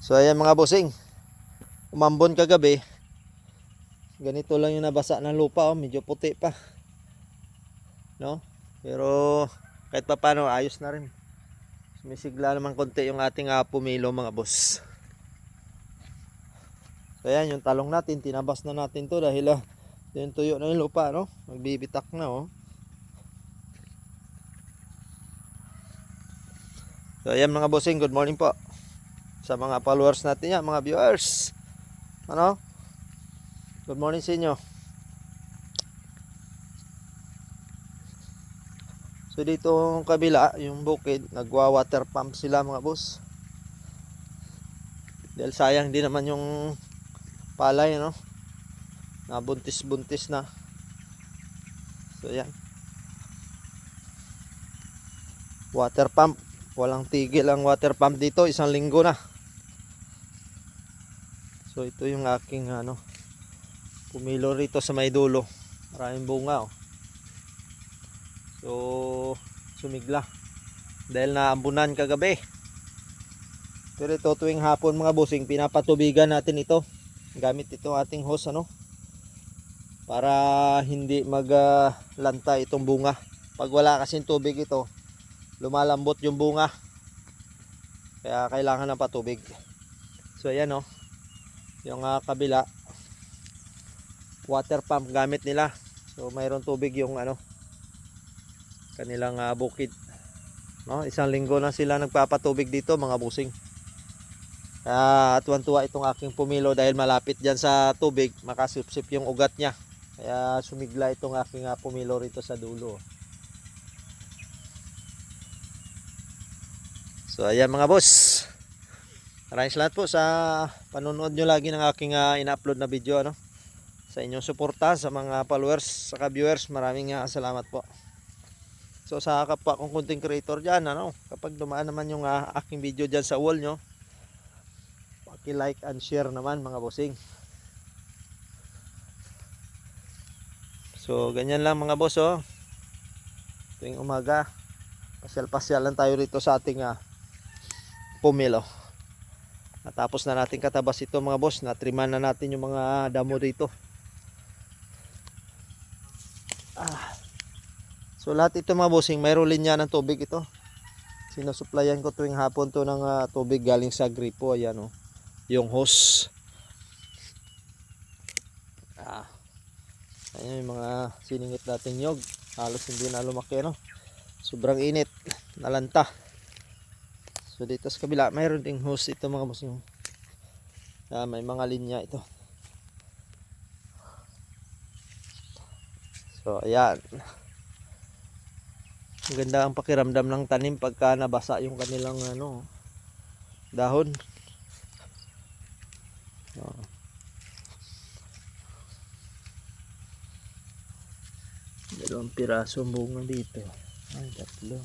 So ayan mga bossing, umambon kagabi. Ganito lang yung nabasa ng lupa, oh. Medyo puti pa, no? Pero kahit pa paano ayos na rin. Sumisigla naman konti yung ating pumilo mga boss. So ayan yung talong natin, tinabas na natin to dahil yung tuyo na yung lupa, no? Magbibitak na, oh. So ayan mga bossing, good morning po sa mga followers natin yan, mga viewers. Ano? Good morning sa inyo. So dito kabila, yung bukid, nagwa-water pump sila mga boss. Dahil sayang din naman yung palay, no? Nabuntis-buntis na. So yan. Water pump. Walang tigil ang water pump dito, isang linggo na. So ito yung aking pumilo rito sa may dulo. Maraming bunga, oh. So sumigla dahil naambunan kagabi. Pero ito tuwing hapon mga bossing, pinapatubigan natin ito gamit ito ating hose, para hindi maglanta itong bunga. Pag wala kasing tubig ito, lumalambot yung bunga, kaya kailangan ng patubig. So ayan, yung kabila, water pump gamit nila. So mayroon tubig yung kanilang bukid, no? Isang linggo na sila nagpapatubig dito mga busing. At tuwan-tuwa itong aking pumilo dahil malapit dyan sa tubig, makasipsip yung ugat niya. Kaya sumigla itong aking pumilo rito sa dulo. So ayan mga boss, maraming salamat po sa panonood nyo lagi ng aking ina-upload na video, sa inyong suporta, sa mga followers, saka viewers, maraming salamat po. So sa kapwa kong content creator dyan, kapag dumaan naman yung aking video dyan sa wall nyo, paki-like and share naman mga bossing. So ganyan lang mga boss, tuwing umaga, pasyal-pasyal lang tayo rito sa ating pumilo. Natapos na natin katabas ito mga boss, natriman na natin yung mga damo dito. So lahat ito mga bossing, mayroon linya ng tubig ito. Sinusuplayan ko tuwing hapon to ng tubig galing sa gripo. Ayan, yung hose. Ayan yung mga siningit natin nyog, halos hindi na lumaki, sobrang init, nalanta. So dito sa kabila mayroon ding hose ito mga bossing. May mga linya ito. So ayan, maganda ang pakiramdam ng tanim pagka nabasa yung kanilang dahon. Dalawang piraso bunga dito. Ay, tatlo.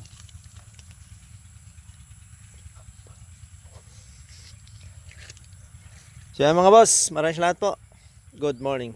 So yan mga boss, maraming salamat po. Good morning.